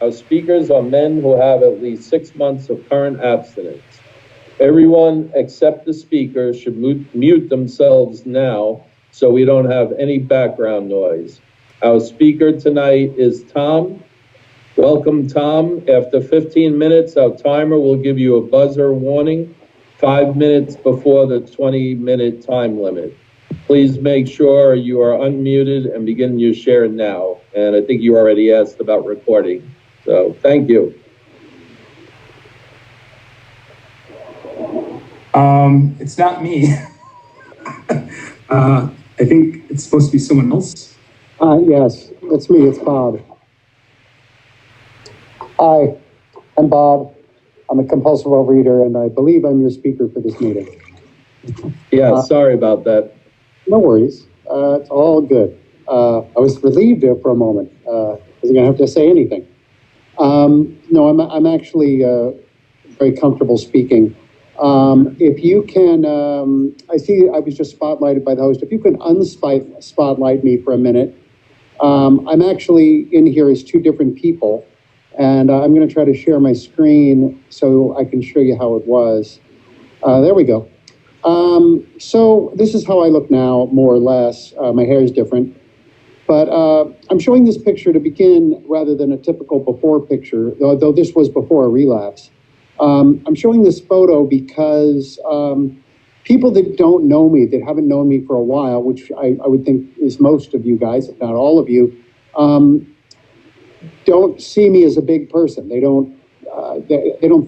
Our speakers are men who have at least 6 months of current abstinence. Everyone except the speaker should mute themselves now so we don't have any background noise. Our speaker tonight is Tom. Welcome, Tom. After 15 minutes, our timer will give you a buzzer warning 5 minutes before the 20-minute time limit. Please make sure you are unmuted and begin your share now. And I think you already asked about recording. So thank you. It's not me. I think it's supposed to be someone else. Yes, it's me, it's Bob. Hi, I'm Bob. I'm a compulsive overeater, and I believe I'm your speaker for this meeting. Yeah, sorry about that. No worries. It's all good. I was relieved there for a moment. I wasn't going to have to say anything. No, I'm actually very comfortable speaking. If you can, I see I was just spotlighted by the host. If you can spotlight me for a minute. I'm actually in here as two different people, and I'm going to try to share my screen so I can show you how it was. There we go. So this is how I look now, more or less. My hair is different. But I'm showing this picture to begin rather than a typical before picture, though this was before a relapse. I'm showing this photo because people that don't know me, that haven't known me for a while, which I would think is most of you guys, if not all of you, don't see me as a big person. They don't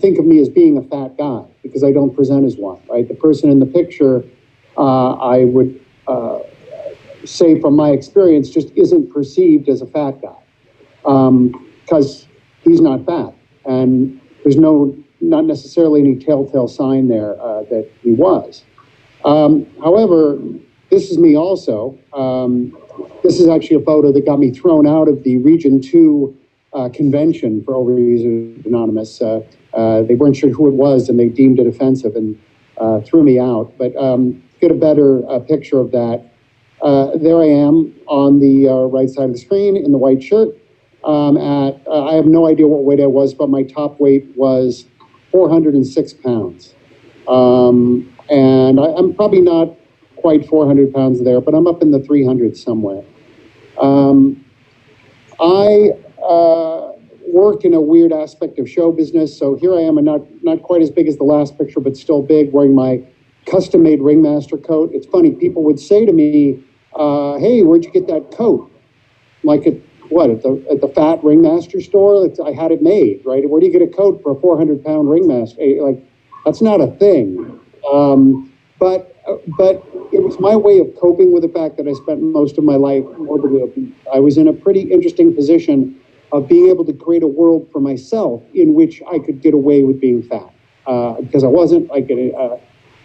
think of me as being a fat guy because I don't present as one, right? The person in the picture, I would say from my experience, just isn't perceived as a fat guy because he's not fat. And there's not necessarily any telltale sign there that he was. However, this is me also. This is actually a photo that got me thrown out of the Region 2 convention for Overeaters Anonymous. They weren't sure who it was, and they deemed it offensive and threw me out. But get a better picture of that. There I am on the right side of the screen in the white shirt. I have no idea what weight I was, but my top weight was 406 pounds. And I'm probably not quite 400 pounds there, but I'm up in the 300s somewhere. I work in a weird aspect of show business. So here I am, and not quite as big as the last picture, but still big, wearing my custom-made Ringmaster coat. It's funny, people would say to me, hey, where'd you get that coat? Like at the fat Ringmaster store? I had it made, right? Where do you get a coat for a 400-pound Ringmaster? Like, that's not a thing. But it was my way of coping with the fact that I spent most of my life morbidly obese. I was in a pretty interesting position of being able to create a world for myself in which I could get away with being fat. Because I wasn't like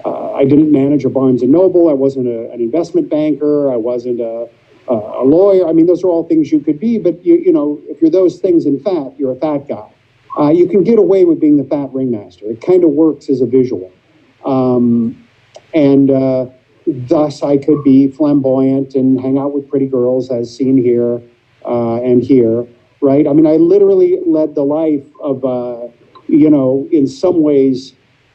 I didn't manage a Barnes and Noble. I wasn't an investment banker. I wasn't a lawyer. I mean, those are all things you could be, but you know, if you're those things in fat, you're a fat guy. You can get away with being the fat Ringmaster. It kind of works as a visual. And thus I could be flamboyant and hang out with pretty girls as seen here and here, right? I mean, I literally led the life of, you know, in some ways,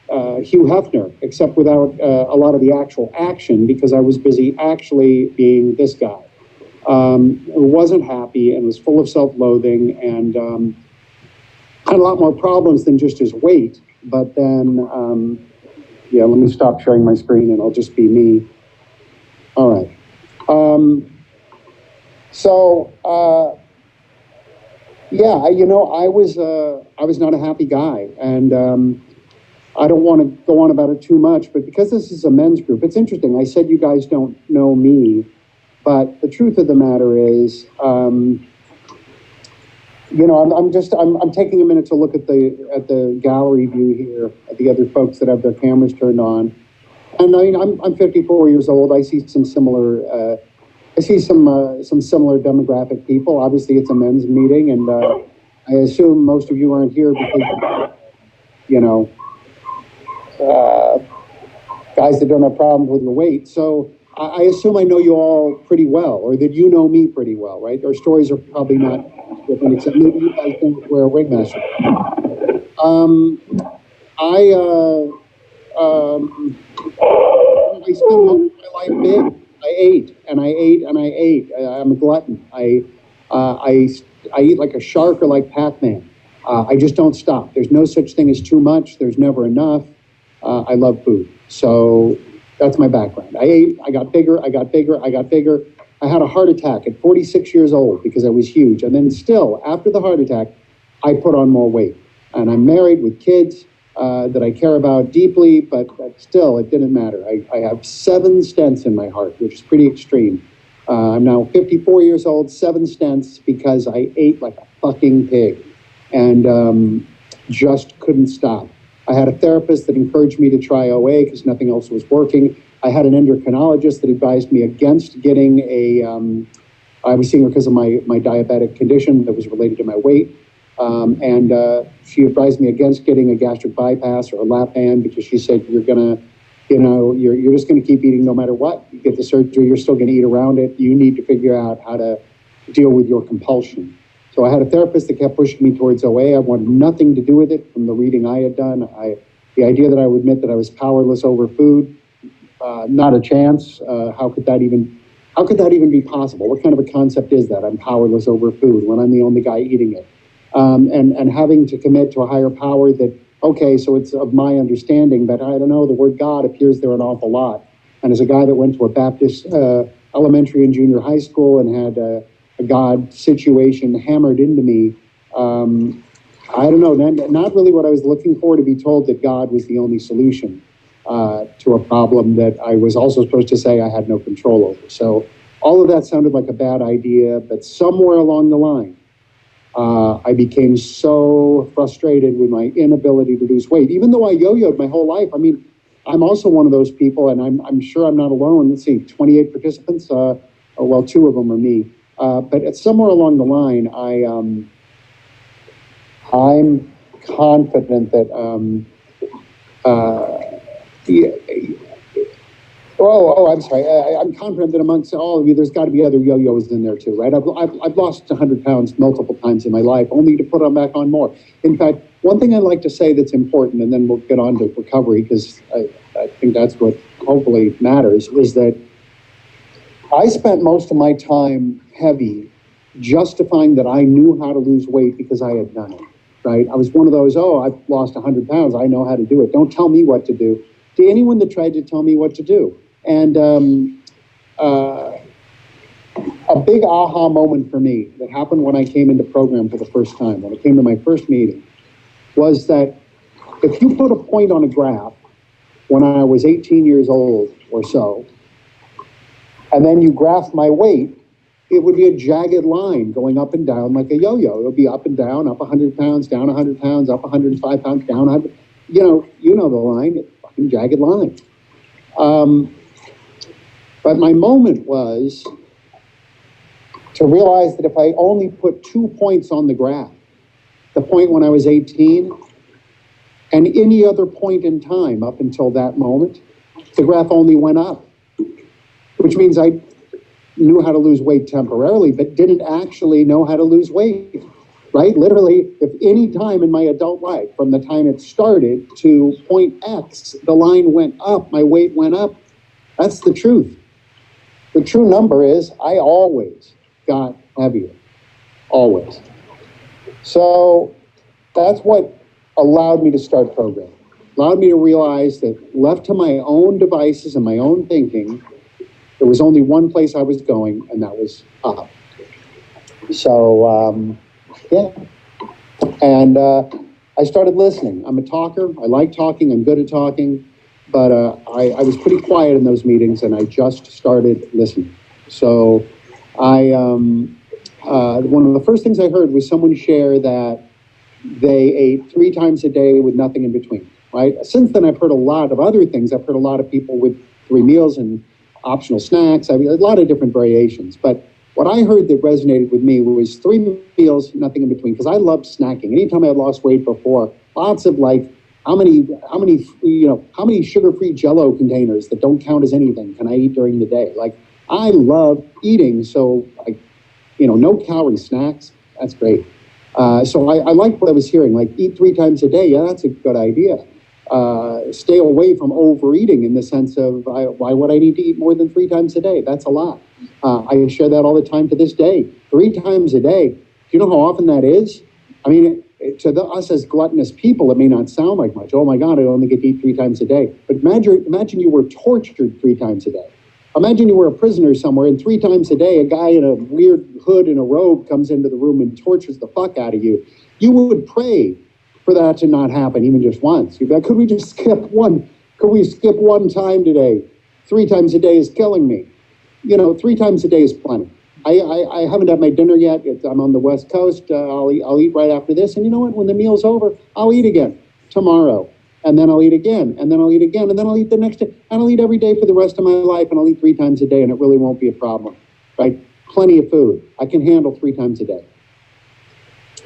Hugh Hefner, except without a lot of the actual action because I was busy actually being this guy. Wasn't happy and was full of self-loathing and had a lot more problems than just his weight. But then, yeah, let me stop sharing my screen and I'll just be me. All right. Yeah, you know, I was not a happy guy, and I don't want to go on about it too much, but because this is a men's group, it's interesting. I said you guys don't know me, but the truth of the matter is, you know, I'm taking a minute to look at the gallery view here at the other folks that have their cameras turned on, and I mean I'm 54 years old. I see some similar similar demographic people. Obviously, it's a men's meeting, and I assume most of you aren't here because, you know, guys that don't have problems with your weight. So I assume I know you all pretty well, or that you know me pretty well, right? Our stories are probably not different, except maybe you guys don't wear a ringmaster. I, I spent most of my life big. I ate and I ate and I ate. I'm a glutton. I eat like a shark or like Pac-Man. I just don't stop. There's no such thing as too much. There's never enough. I love food. So that's my background. I ate, I got bigger, I got bigger, I got bigger. I had a heart attack at 46 years old because I was huge. And then still, after the heart attack, I put on more weight. And I'm married with kids that I care about deeply, but still, it didn't matter. I have 7 stents in my heart, which is pretty extreme. I'm now 54 years old, 7 stents because I ate like a fucking pig and just couldn't stop. I had a therapist that encouraged me to try OA because nothing else was working. I had an endocrinologist that advised me against getting I was seeing her because of my diabetic condition that was related to my weight. She advised me against getting a gastric bypass or a lap band because she said, you're just gonna keep eating no matter what. You get the surgery, you're still gonna eat around it. You need to figure out how to deal with your compulsion. So I had a therapist that kept pushing me towards OA. I wanted nothing to do with it from the reading I had done. The idea that I would admit that I was powerless over food, not a chance. How could that even be possible? What kind of a concept is that? I'm powerless over food when I'm the only guy eating it. And having to commit to a higher power that, okay, so it's of my understanding, but I don't know, the word God appears there an awful lot. And as a guy that went to a Baptist elementary and junior high school and had a God situation hammered into me, I don't know, not really what I was looking for, to be told that God was the only solution to a problem that I was also supposed to say I had no control over. So all of that sounded like a bad idea, but somewhere along the line, I became so frustrated with my inability to lose weight, even though I yo-yoed my whole life. I mean, I'm also one of those people, and I'm sure I'm not alone. Let's see, 28 participants. Well, 2 of them are me. But somewhere along the line, I'm confident that I'm sorry. I'm confident that amongst all of you, there's got to be other yo-yos in there too, right? I've lost 100 pounds multiple times in my life, only to put on back on more. In fact, one thing I'd like to say that's important, and then we'll get on to recovery, because I think that's what hopefully matters, is that I spent most of my time heavy justifying that I knew how to lose weight because I had done it, right? I was one of those, I've lost 100 pounds. I know how to do it. Don't tell me what to do. To anyone that tried to tell me what to do. And a big aha moment for me that happened when I came into program for the first time, when I came to my first meeting, was that if you put a point on a graph when I was 18 years old or so, and then you graph my weight, it would be a jagged line going up and down like a yo-yo. It would be up and down, up 100 pounds, down 100 pounds, up 105 pounds, down 100. You know the line, it's a fucking jagged line. But my moment was to realize that if I only put 2 points on the graph, the point when I was 18 and any other point in time up until that moment, the graph only went up, which means I knew how to lose weight temporarily, but didn't actually know how to lose weight, right? Literally, if any time in my adult life, from the time it started to point X, the line went up, my weight went up, that's the truth. The true number is I always got heavier, always. So that's what allowed me to start programming, allowed me to realize that left to my own devices and my own thinking, there was only one place I was going, and that was up. So, yeah. And I started listening. I'm a talker. I like talking. I'm good at talking. But I was pretty quiet in those meetings, and I just started listening. So one of the first things I heard was someone share that they ate 3 times a day with nothing in between, right? Since then, I've heard a lot of other things. I've heard a lot of people with 3 meals and optional snacks. I mean, a lot of different variations. But what I heard that resonated with me was 3 meals, nothing in between, because I loved snacking. Anytime I had lost weight before, lots of like how many sugar-free Jell-O containers that don't count as anything can I eat during the day? Like, I love eating, so no calorie snacks. That's great. So I like what I was hearing, like eat 3 times a day. Yeah, that's a good idea. Stay away from overeating in the sense of why would I need to eat more than 3 times a day? That's a lot. I share that all the time to this day. 3 times a day. Do you know how often that is? I mean, to us as gluttonous people, it may not sound like much. Oh my God, I only get to eat 3 times a day. But imagine you were tortured 3 times a day. Imagine you were a prisoner somewhere, and 3 times a day, a guy in a weird hood and a robe comes into the room and tortures the fuck out of you. You would pray for that to not happen, even just once. You'd be like, could we just skip one? Could we skip one time today? 3 times a day is killing me. 3 times a day is plenty. I haven't had my dinner yet. I'm on the West Coast. I'll eat right after this. And you know what? When the meal's over, I'll eat again tomorrow. And then I'll eat again. And then I'll eat again. And then I'll eat the next day. And I'll eat every day for the rest of my life. And I'll eat 3 times a day. And it really won't be a problem. Right? Plenty of food. I can handle 3 times a day.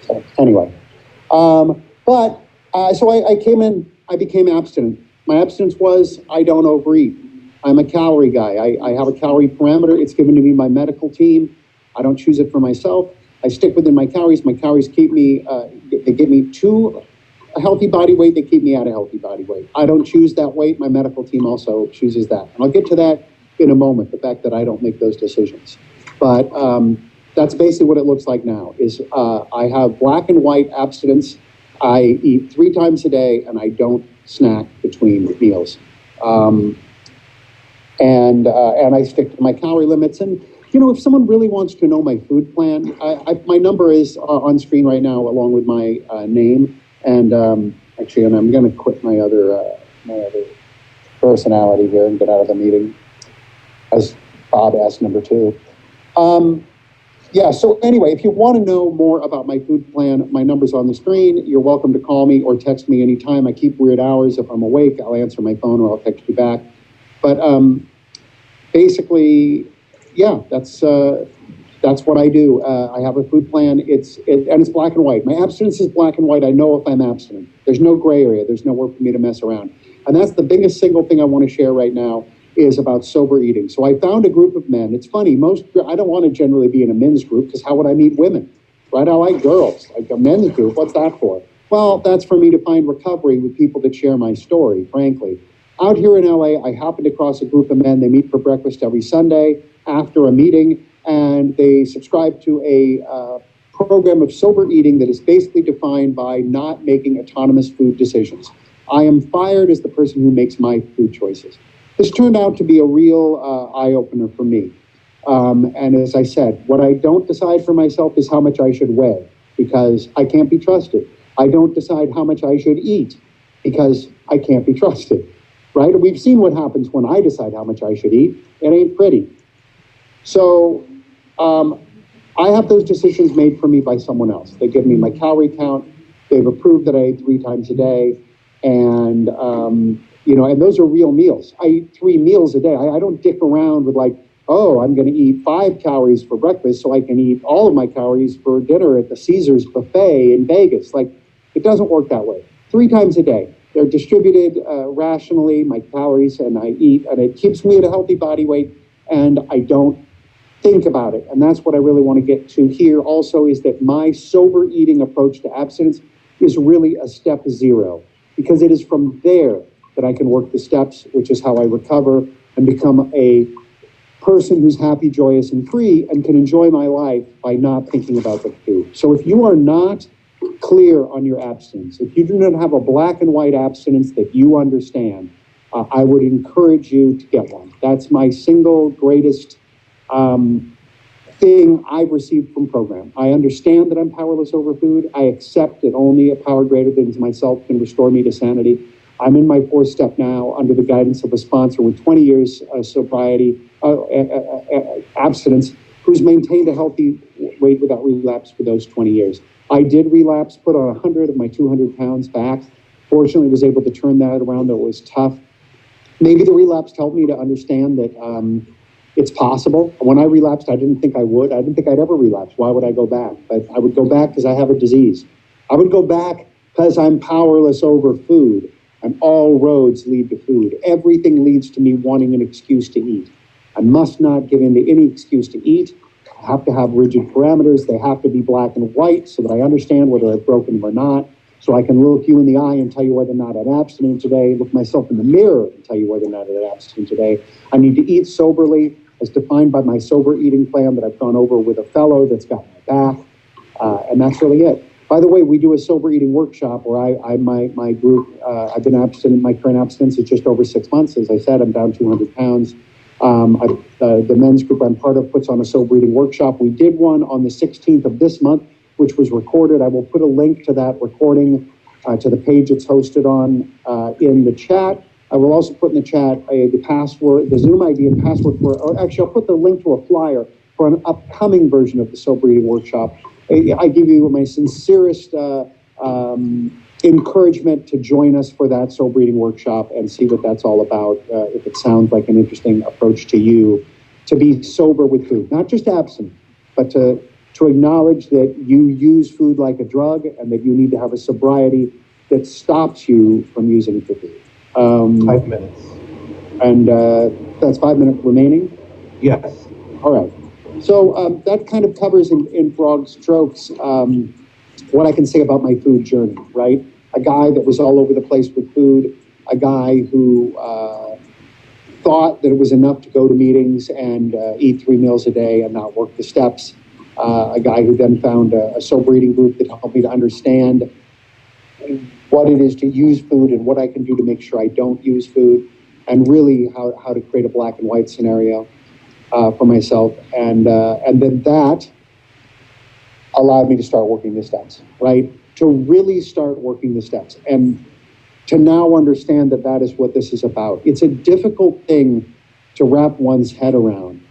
So anyway. So I came in, I became abstinent. My abstinence was I don't overeat. I'm a calorie guy. I have a calorie parameter. It's given to me by medical team. I don't choose it for myself. I stick within my calories. My calories keep me, they get me to a healthy body weight. They keep me at a healthy body weight. I don't choose that weight. My medical team also chooses that. And I'll get to that in a moment, the fact that I don't make those decisions. But that's basically what it looks like now, is I have black and white abstinence. I eat 3 times a day, and I don't snack between meals. And I stick to my calorie limits. And, if someone really wants to know my food plan, my number is on screen right now, along with my name. And actually, and I'm going to quit my other personality here and get out of the meeting, as Bob asked number 2. So anyway, if you want to know more about my food plan, my number's on the screen. You're welcome to call me or text me anytime. I keep weird hours. If I'm awake, I'll answer my phone or I'll text you back. But basically, that's what I do. I have a food plan. And it's black and white. My abstinence is black and white. I know if I'm abstinent. There's no gray area. There's nowhere for me to mess around. And that's the biggest single thing I want to share right now is about sober eating. So I found a group of men. It's funny. I don't want to generally be in a men's group because how would I meet women? Right? I like girls. Like a men's group. What's that for? Well, that's for me to find recovery with people that share my story, frankly. Out here in LA, I happened across a group of men. They meet for breakfast every Sunday after a meeting, and they subscribe to a program of sober eating that is basically defined by not making autonomous food decisions. I am fired as the person who makes my food choices. This turned out to be a real eye-opener for me. And as I said, what I don't decide for myself is how much I should weigh, because I can't be trusted. I don't decide how much I should eat, because I can't be trusted. Right? And we've seen what happens when I decide how much I should eat. It ain't pretty. So I have those decisions made for me by someone else. They give me my calorie count. They've approved that I eat 3 times a day. And, and those are real meals. I eat 3 meals a day. I don't dick around with like, oh, I'm going to eat 5 calories for breakfast so I can eat all of my calories for dinner at the Caesars buffet in Vegas. Like, it doesn't work that way. 3 times a day. They're distributed rationally, my calories, and I eat, and it keeps me at a healthy body weight, and I don't think about it. And that's what I really want to get to here also, is that my sober eating approach to abstinence is really a step 0, because it is from there that I can work the steps, which is how I recover and become a person who's happy, joyous, and free, and can enjoy my life by not thinking about the food. So if you are not clear on your abstinence, if you do not have a black and white abstinence that you understand, I would encourage you to get one. That's my single greatest thing I've received from program. I understand that I'm powerless over food. I accept that only a power greater than myself can restore me to sanity. I'm in my 4th step now under the guidance of a sponsor with 20 years sobriety, abstinence, who's maintained a healthy weight without relapse for those 20 years. I did relapse, put on 100 of my 200 pounds back. Fortunately, was able to turn that around, though it was tough. Maybe the relapse helped me to understand that it's possible. When I relapsed, I didn't think I would. I didn't think I'd ever relapse. Why would I go back? But I would go back because I have a disease. I would go back because I'm powerless over food, and all roads lead to food. Everything leads to me wanting an excuse to eat. I must not give in to any excuse to eat. I have to have rigid parameters. They have to be black and white so that I understand whether I've broken them or not. So I can look you in the eye and tell you whether or not I'm abstinent today, look myself in the mirror and tell you whether or not I'm abstinent today. I need to eat soberly as defined by my sober eating plan that I've gone over with a fellow that's got my back. And that's really it. By the way, we do a sober eating workshop where my group, I've been abstinent, my current abstinence is just over 6 months. As I said, I'm down 200 pounds. The men's group I'm part of puts on a sober eating workshop. We did one on the 16th of this month, which was recorded. I will put a link to that recording to the page it's hosted on in the chat. I will also put in the chat the password, the Zoom ID and password for, or actually I'll put the link to a flyer for an upcoming version of the sober eating workshop. I give you my sincerest encouragement to join us for that sober eating workshop and see what that's all about. If it sounds like an interesting approach to you, to be sober with food, not just abstinent, but to acknowledge that you use food like a drug and that you need to have a sobriety that stops you from using it for food. 5 minutes. And that's 5 minutes remaining? Yes. All right. So that kind of covers in broad strokes what I can say about my food journey, right? A guy that was all over the place with food, a guy who thought that it was enough to go to meetings and eat 3 meals a day and not work the steps. A guy who then found a sober eating group that helped me to understand what it is to use food and what I can do to make sure I don't use food, and really how to create a black and white scenario for myself. And then that allowed me to start working the steps, right? To really start working the steps and to now understand that that is what this is about. It's a difficult thing to wrap one's head around,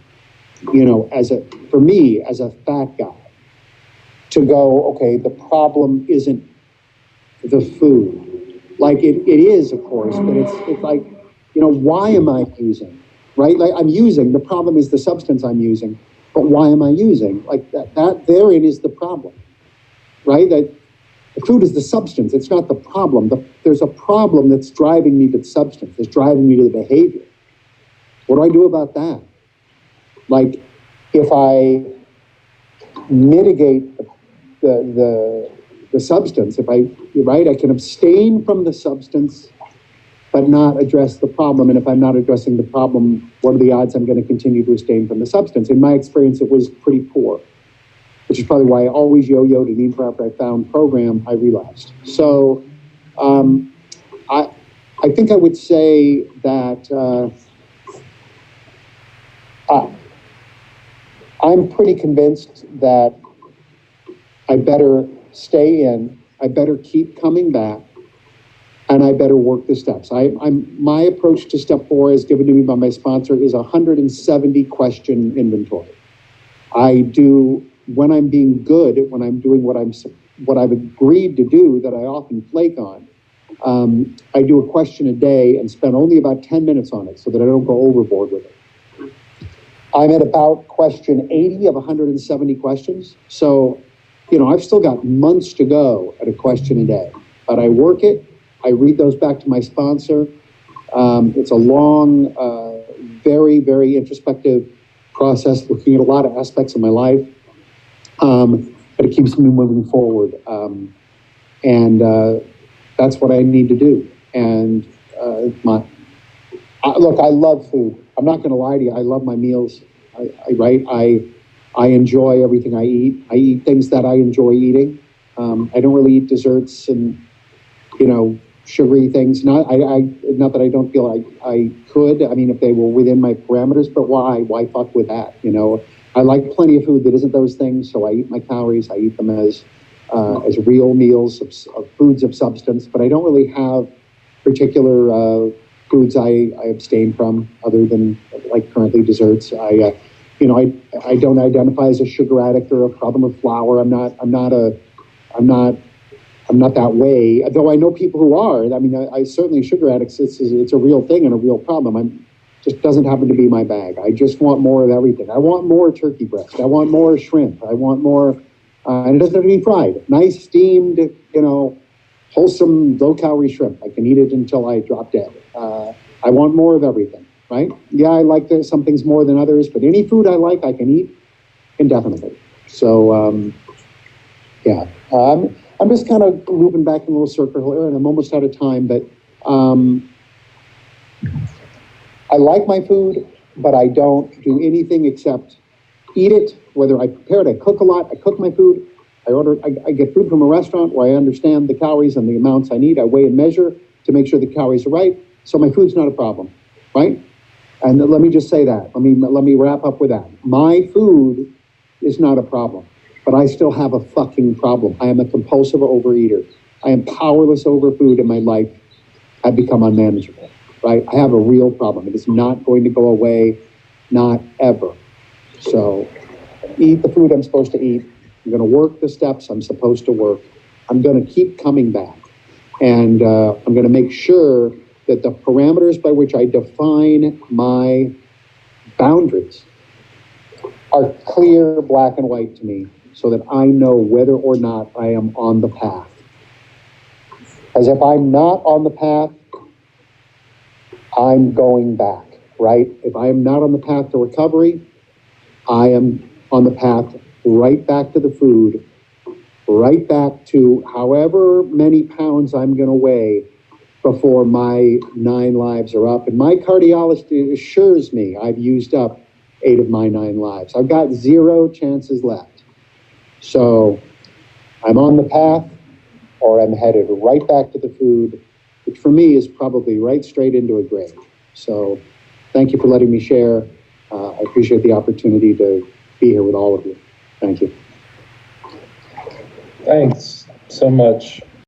you know, for me, as a fat guy, to go, okay, the problem isn't the food. Like it is, of course, but it's like, you know, why am I using, right? Like I'm using, the problem is the substance I'm using, but why am I using? Like that therein is the problem, right? That the food is the substance, it's not the problem. There's a problem that's driving me to the substance, that's driving me to the behavior. What do I do about that? Like, if I mitigate the substance, I can abstain from the substance, but not address the problem. And if I'm not addressing the problem, what are the odds I'm going to continue to abstain from the substance? In my experience, it was pretty poor, which is probably why I always yo-yoed, and even after I found program, I relapsed. So I think I would say that I'm pretty convinced that I better stay in, I better keep coming back, and I better work the steps. My approach to step 4, as given to me by my sponsor, is 170 question inventory. I do, when I'm being good, when I'm doing what I've agreed to do that I often flake on, I do a question a day and spend only about 10 minutes on it so that I don't go overboard with it. I'm at about question 80 of 170 questions. So, you know, I've still got months to go at a question a day, but I work it. I read those back to my sponsor. It's a long, very, very introspective process, looking at a lot of aspects of my life. But it keeps me moving forward. And that's what I need to do. And look, I love food. I'm not going to lie to you. I love my meals. I enjoy everything I eat. I eat things that I enjoy eating. I don't really eat desserts and, you know, sugary things. Not that I don't feel I could. I mean, if they were within my parameters, but why? Why fuck with that? You know, I like plenty of food that isn't those things. So I eat my calories. I eat them as real meals of foods of substance. But I don't really have particular foods I abstain from, other than like currently desserts. I don't identify as a sugar addict or a problem with flour. I'm not that way. Though I know people who are. I mean, I certainly sugar addicts. It's a real thing and a real problem. Just doesn't happen to be my bag. I just want more of everything. I want more turkey breast. I want more shrimp. I want more, and it doesn't have to be fried. Nice steamed, you know, wholesome, low-calorie shrimp. I can eat it until I drop dead. I want more of everything, right? Yeah, I like some things more than others, but any food I like, I can eat indefinitely. So, yeah, I'm just kind of moving back in a little circle here, and I'm almost out of time, but I like my food, but I don't do anything except eat it, whether I prepare it, I cook a lot, I cook my food, I get food from a restaurant where I understand the calories and the amounts I need, I weigh and measure to make sure the calories are right, so my food's not a problem, right? And let me just say that, let me wrap up with that. My food is not a problem, but I still have a fucking problem. I am a compulsive overeater. I am powerless over food in my life. I've become unmanageable, right? I have a real problem. It is not going to go away, not ever. So eat the food I'm supposed to eat. I'm going to work the steps I'm supposed to work. I'm going to keep coming back. And I'm going to make sure that the parameters by which I define my boundaries are clear, black and white to me, so that I know whether or not I am on the path. As if I'm not on the path, I'm going back, right? If I am not on the path to recovery, I am on the path right back to the food, right back to however many pounds I'm going to weigh before my 9 lives are up. And my cardiologist assures me I've used up 8 of my 9 lives. I've got 0 chances left. So I'm on the path, or I'm headed right back to the food, which for me is probably right straight into a grave. So thank you for letting me share. I appreciate the opportunity to be here with all of you. Thank you. Thanks so much.